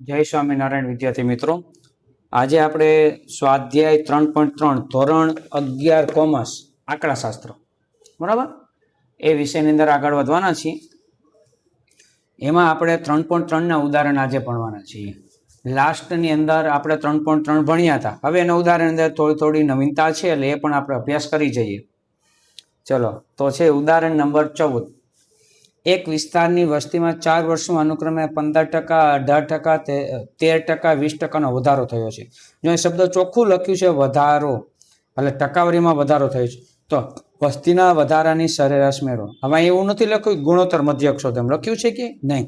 જય સ્વામિનારાયણ વિદ્યાર્થી મિત્રો, આજે આપણે સ્વાધ્યાય 3.3 ધોરણ 11 કોમર્સ આંકડાશાસ્ત્ર બરાબર એ વિષયની અંદર આગળ વધવાના છીએ. એમાં આપણે 3.3 ના ઉદાહરણ આજે ભણવાના છીએ. લાસ્ટની અંદર આપણે 3.3 ભણ્યા હતા. હવે એના ઉદાહરણ અંદર થોડી નવીનતા છે, એટલે એ પણ આપણે અભ્યાસ કરી જઈએ. ચલો, તો છે ઉદાહરણ નંબર 14. એક વિસ્તારની વસ્તીમાં 4 વર્ષમાં અનુક્રમે 15%, 18%, 13%, 20%નો વધારો થયો છે. જો એ શબ્દ ચોખ્ખું લખ્યું છે વધારો, એટલે ટકાવારીમાં વધારો થયો છે. તો વસ્તીના વધારાની સરેરાશ મેળવો. હવે એવું નથી લખ્યું ગુણોત્તર મધ્યક શોધો, એમ લખ્યું છે કે નહીં?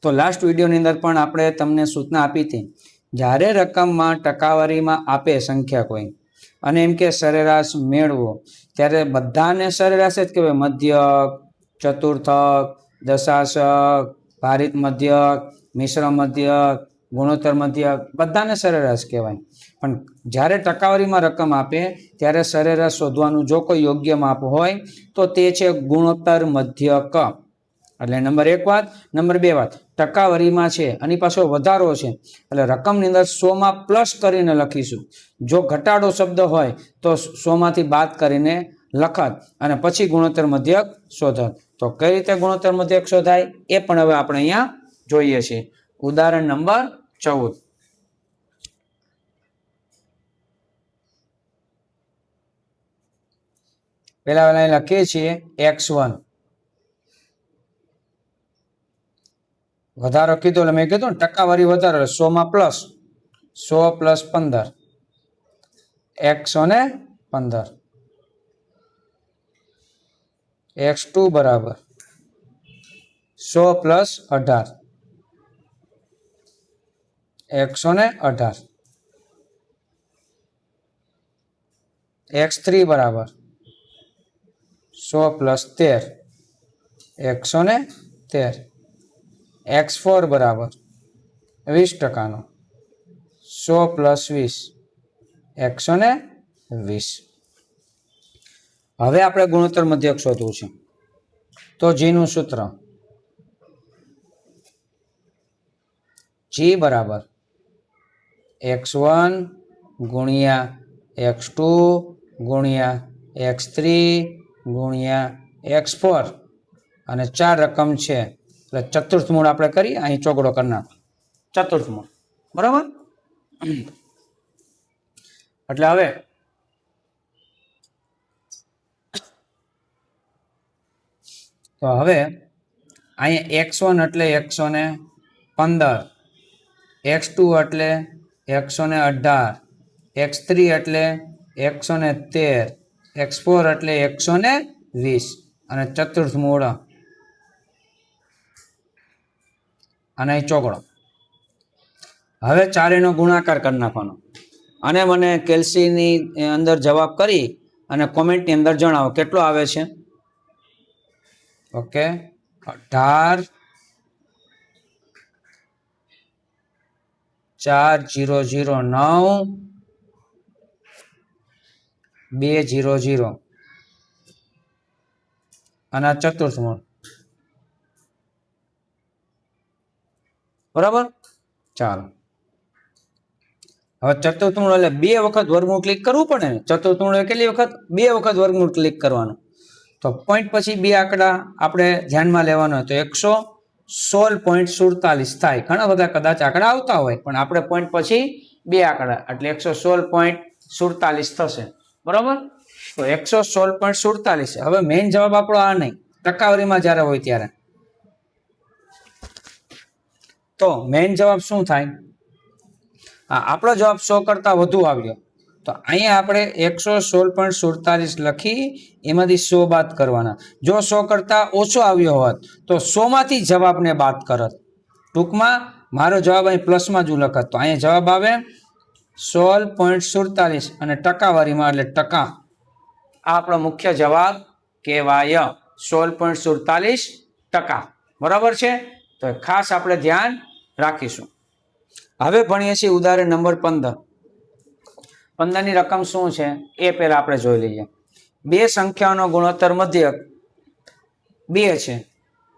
તો લાસ્ટ વિડીયોની અંદર પણ આપણે તમને સૂચના આપી હતી, જ્યારે રકમમાં ટકાવારીમાં આપે સંખ્યા કોઈ અને એમ કે સરેરાશ મેળવો, ત્યારે બધાને સરેરાશ જ કહેવાય. મધ્યક, ચતુર્થક, દશાંશક, ભારિત મધ્યક, મિશ્ર મધ્યક, ગુણોત્તર મધ્યક બધાને સરેરાશ કહેવાય. પણ જ્યારે ટકાવારીમાં રકમ આપે ત્યારે સરેરાશ શોધવાનું જો કોઈ યોગ્ય માપ હોય તો તે છે ગુણોત્તર મધ્યક. એટલે નંબર 1 વાત. નંબર 2 વાત, ટકાવારીમાં છે આની પાછો વધારો છે, એટલે રકમની અંદર 100માં પ્લસ કરીને લખીશું. જો ઘટાડો શબ્દ હોય તો 100માંથી બાદ કરીને લખત અને પછી ગુણોત્તર મધ્યક શોધત. તો કઈ રીતે ગુણોત્તર મધ્યક શોધાય એ પણ હવે આપણે અહીંયા જોઈએ છીએ. ઉદાહરણ નંબર 14. પેલા લખીએ છીએ x1 વધારો કીધો, એટલે મેં કીધું ને ટકાવારી વધારો 100માં પ્લસ, 100 પ્લસ 15, 115. x2 બરાબર 100 પ્લસ 18, 118. x3 બરાબર 100 પ્લસ 13, 113. x4 બરાબર 20%નો 100 પ્લસ 20, 120. હવે આપણે ગુણોત્તર મધ્યક શોધવું છે. તો જીનું સૂત્ર જી બરાબર x1 ગુણ્યા x2 ગુણ્યા x3 ગુણ્યા x4 અને 4 રકમ છે એટલે ચતુર્થ મૂળ આપણે કરીએ. અહીં ચોગડો કરી નાખો, ચતુર્થ મૂળ બરાબર. એટલે હવે અહીંયા x1 એટલે 115, x2 એટલે 118, x3 એટલે 113, x4 એટલે 120 અને ચતુર્થ મૂળ અને ચોગડો. હવે ચારેયનો ગુણાકાર કરી નાખવાનો અને મને કેલ્સીની અંદર જવાબ કરી અને કોમેન્ટની અંદર જણાવો કેટલો આવે છે. ઓકે, 18 4009 200 અને આ ચતુર્થ મૂળ બરાબર. ચાલો, હવે ચતુર્થ મૂળ એટલે 2 વખત વર્ગમૂળ ક્લિક કરવું પડે ને. ચતુર્થ મૂળ કેટલી વખત? 2 વખત વર્ગમૂળ ક્લિક કરવાનું. તો પોઈન્ટ પછી 2 આંકડા આપણે ધ્યાનમાં લેવાનો હોય તો 116.47 થાય. ઘણા બધા કદાચ આંકડા આવતા હોય પણ આપણે પોઈન્ટ પછી 2 આંકડા એટલે 116.47 થશે બરાબર. તો 116.47. હવે મેઇન જવાબ આપણો આ નહીં, ટકાવારીમાં જ્યારે હોય ત્યારે. તો મેઇન જવાબ શું થાય? આપણો જવાબ 100 કરતા વધુ આવ્યો તો અહીંયા આપણે 116.47 લખી એમાંથી 100 બાદ કરવાના. જો 100 કરતા ઓછો આવ્યો હોત તો 100માંથી જવાબને બાદ કરત. ટૂંકમાં મારો જવાબ અહીં પ્લસમાં જ લખત. તો અહીંયા જવાબ આવે 16.47 અને ટકાવારીમાં એટલે ટકા. આ આપણો મુખ્ય જવાબ કહેવાય, 16.47%. બરાબર છે. તો ખાસ આપણે ધ્યાન રાખીશું. હવે ભણીએ છીએ ઉદાહરણ નંબર 15. 15ની રકમ શું છે એ પહેલા આપણે જોઈ લઈએ. બે સંખ્યાઓનો ગુણોત્તર મધ્યક 2 છે.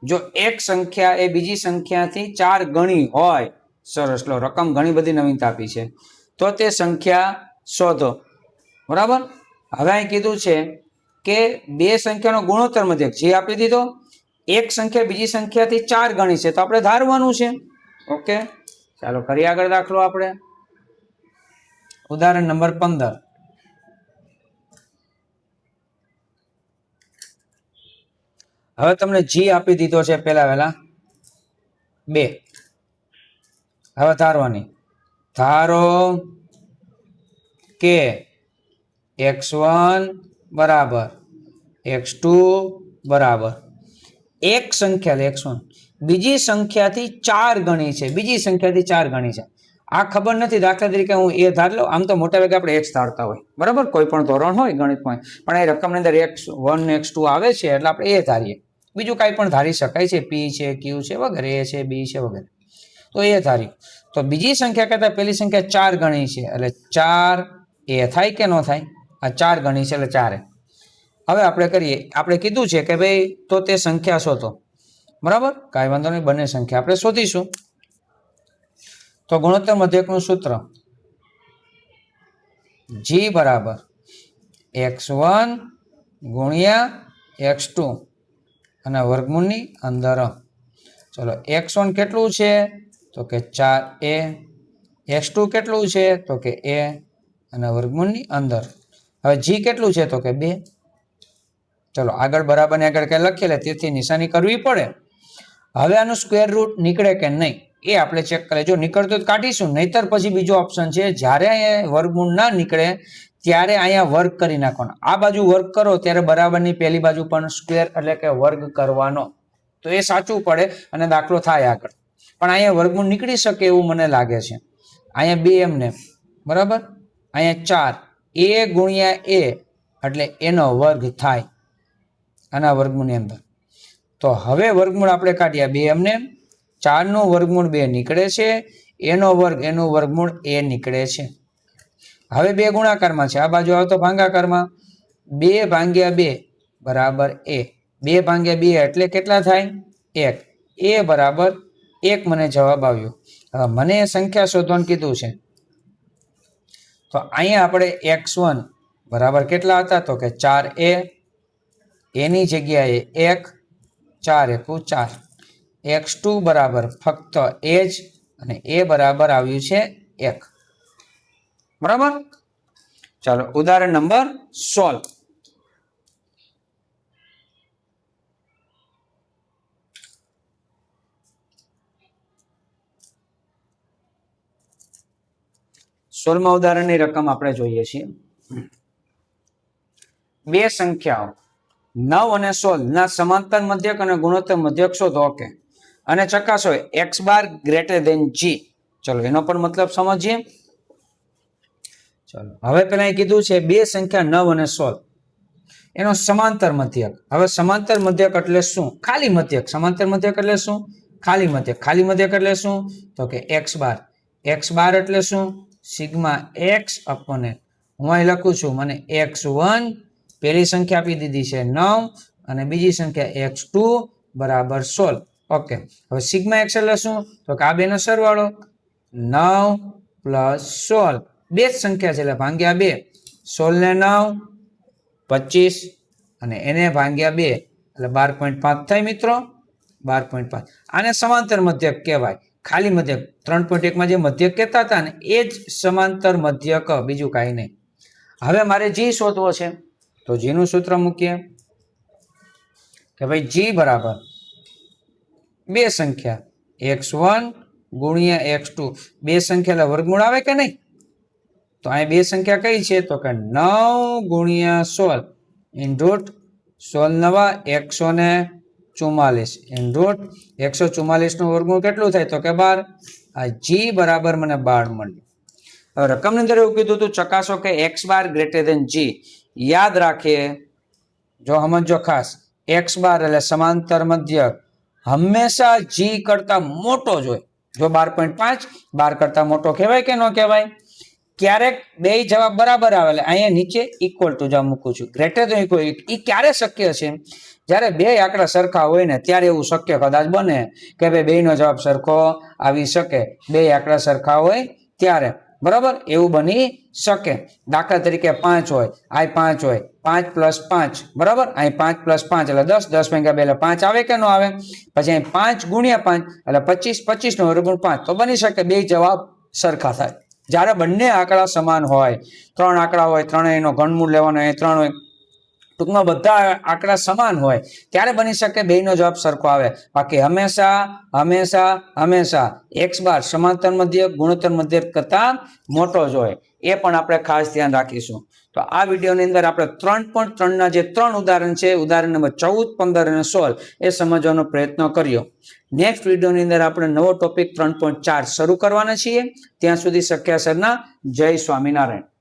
જો એક સંખ્યા એ બીજી સંખ્યાથી 4 ગણી હોય સરસ, લો રકમ ઘણી બધી નવીનતા આપી છે. તો તે સંખ્યા શોધો. બરાબર. હવે અહીં કીધું છે કે બે સંખ્યાનો ગુણોત્તર મધ્યક જે આપી દીધો, એક સંખ્યા બીજી સંખ્યાથી 4 ગણી છે તો આપણે ધારવાનું છે. ઓકે, ચાલો ફરી આગળ દાખલો આપણે ઉદાહરણ નંબર 15. હવે તમને જી આપી દીધો છે પેલા વહેલા 2. હવે ધારવાની, ધારો કે x1 બરાબર x2 બરાબર એક સંખ્યા x1 બીજી સંખ્યાથી 4 ગણી છે, બીજી સંખ્યાથી 4 ગણી છે. આ ખબર નથી, દાખલા તરીકે હું એ ધાર લઉં. આમ તો મોટા ભાગે આપણે x ધારતા હોય, બરાબર, કોઈ પણ ધોરણ હોય ગણિતમાં, પણ એ રકમની અંદર x1 x2 આવે છે એટલે આપણે એ ધારીએ. બીજું કાંઈ પણ ધારી શકાય છે, p છે, q છે વગેરે, a છે, b છે વગેરે, તો એ ધાર્યું. તો બીજી સંખ્યા કરતા પેલી સંખ્યા 4 ગણી છે એટલે 4 એ થાય કે ન થાય? આ 4 ગણી છે એટલે 4 એ. હવે આપણે કરીએ, આપણે કીધું છે કે ભાઈ તો તે સંખ્યા શોધો. બરાબર, કાંઈ વાંધો નહીં, બંને સંખ્યા આપણે શોધીશું. તો ગુણોત્તર મધ્યકનું સૂત્ર g બરાબર x1 ગુણ્યા x2 અને વર્ગમૂળની અંદર. ચલો, x1 કેટલું છે તો કે 4a, x2 કેટલું છે તો કે a અને વર્ગમૂળની અંદર. હવે g કેટલું છે તો કે 2. ચલો આગળ બરાબર ને આગળ કઈ લખી લે, તેથી નિશાની કરવી પડે. હવે આનું સ્ક્વેર રૂટ નીકળે કે નહીં એ આપણે ચેક કરીએ. જો નીકળતો તો કાઢીશું, નહીતર પછી બીજો ઓપ્શન છે, જ્યારે અહીંયા વર્ગમૂળ ના નીકળે ત્યારે અહીંયા વર્ગ કરી નાખવાનો. આ બાજુ વર્ગ કરો ત્યારે બરાબરની પહેલી બાજુ પણ સ્ક્વેર એટલે કે વર્ગ કરવાનો, તો એ સાચું પડે અને દાખલો થાય આગળ. પણ અહીંયા વર્ગમૂળ નીકળી શકે એવું મને લાગે છે. અહીંયા 2 એમને, બરાબર, અહીંયા 4 a ગુણ્યા a એટલે એનો વર્ગ થાય આના વર્ગમૂળની અંદર. તો હવે વર્ગમૂળ આપણે કાઢ્યા 2 એમને, 4 નું વર્ગમૂળ 2 નીકળે છે, એનો વર્ગ એનું વર્ગમૂળ a નીકળે છે. હવે 2 ગુણાકારમાં છે, આ બાજુ આવે તો ભાગાકારમાં. 2 ભાગ્યા 2 બરાબર a, 2 ભાગ્યા 2 એટલે કેટલા થાય? 1. a બરાબર 1 મને જવાબ આવ્યો. હવે મને સંખ્યા શોધવાનું કીધું છે, તો અહીંયા આપણે x1 બરાબર કેટલા હતા તો કે 4a, એની જગ્યાએ 1, 4 એકુ 4. x2 બરાબર ફક્ત એ જ, અને એ બરાબર આવ્યું છે 1. બરાબર. ચાલો ઉદાહરણ નંબર 16. ઉદાહરણની રકમ આપણે જોઈએ છીએ. બે સંખ્યાઓ 9 અને 16 ના સમાંતર મધ્યક અને ગુણોત્તર મધ્યક શોધો. ઓકે, અને ચકાસો x બાર ગ્રેટર ધેન g. ચલો એનો પણ મતલબ સમજીએ. ચલો હવે પેલા કીધું છે બે સંખ્યા 9 અને 16 એનો સમાંતર મધ્યક. હવે સમાંતર મધ્યક એટલે શું? ખાલી મધ્યક. સમાંતર મધ્યક એટલે શું? ખાલી મધ્યક. ખાલી મધ્યક એટલે શું તો કે x બાર. x બાર એટલે શું? Sigma x upon n. હું અહીં લખું છું, મને x1 પહેલી સંખ્યા આપી દીધી છે 9 અને બીજી સંખ્યા x2 બરાબર 16. ઓકે, હવે સિગ્મા x એટલે શું તો કે આ બેનો સરવાળો 9 પ્લસ 16. બે જ સંખ્યા છે એટલે ભાગ્યા 2. 16 ને 9 25 અને એને ભાગ્યા 2 એટલે 12.5 થાય મિત્રો. 12.5. આને સમાંતર મધ્યક કહેવાય. ખાલી મધ્યક 3.1 માં જે મધ્યક કહેતા હતા ને એ જ સમાંતર મધ્યક, બીજું કાંઈ નહીં. હવે મારે g શોધવો છે, તો g નું સૂત્ર મૂકીએ કે ભાઈ g બરાબર બે સંખ્યા x1 ગુણ્યા x2. બે સંખ્યા વર્ગમૂળ આવે કે નહીં? તો અહીં બે સંખ્યા કઈ છે તો કે 9 ગુણ્યા 16 ઇન રૂટ 16 નવા 144 ઇન રૂટ 144 નું વર્ગમૂળ કેટલું થાય તો કે 12. આ g બરાબર મને 12 મળ્યું. હવે રકમની અંદર એવું કીધું હતું ચકાસો કે x બાર ગ્રેટર ધેન g. યાદ રાખીએ, જો સમજો ખાસ, x બાર એટલે સમાંતર મધ્યક હંમેશા g કરતા મોટો જ હોય. જો 12.5 12 કરતા મોટો કહેવાય કે ન કહેવાય? ક્યારેક બે જવાબ બરાબર આવે એટલે અહીંયા નીચે ઇક્વલ ટુ જ મૂકું છું. ગ્રેટર ધેન ઇક્વલ એ ક્યારે શક્ય છે? જ્યારે બે આંકડા સરખા હોય ને ત્યારે એવું શક્ય કદાચ બને કે ભાઈ બેનો જવાબ સરખો આવી શકે, બે આંકડા સરખા હોય ત્યારે, બરાબર, એવું બની શકે. દાખલા તરીકે 5 હોય, આ 5 હોય, 5 + 5, બરાબર, અહીં 5 + 5 એટલે 10, 10 × 2 એટલે 5 આવે કે ન આવે? પછી અહીં 5 × 5 એટલે 25, 25 નો વર્ગમૂળ 5, તો બની શકે બે જવાબ સરખા થાય. જ્યારે બંને આંકડા સમાન હોય, 3 આંકડા હોય, ત્રણેયનો ઘનમૂળ લેવાનો, એ 3 હોય, ટૂંકમાં બધા આંકડા સમાન હોય ત્યારે બની શકે બેનો જવાબ સરખો આવે. બાકી હંમેશા હંમેશા હંમેશા x બાર સમાંતર મધ્યક ગુણોત્તર મધ્યક કરતા મોટો જ હોય, એ પણ આપણે ખાસ ધ્યાન રાખીશું. તો આ વિડીયોની અંદર આપણે 3.3 ના જે 3 ઉદાહરણ છે, ઉદાહરણ નંબર 14, 15 અને 16, એ સમજવાનો પ્રયત્ન કર્યો. નેક્સ્ટ વિડીયોની અંદર આપણે નવો ટોપિક 3.4 શરૂ કરવાના છીએ. ત્યાં સુધી સખ્યા સરના જય સ્વામિનારાયણ.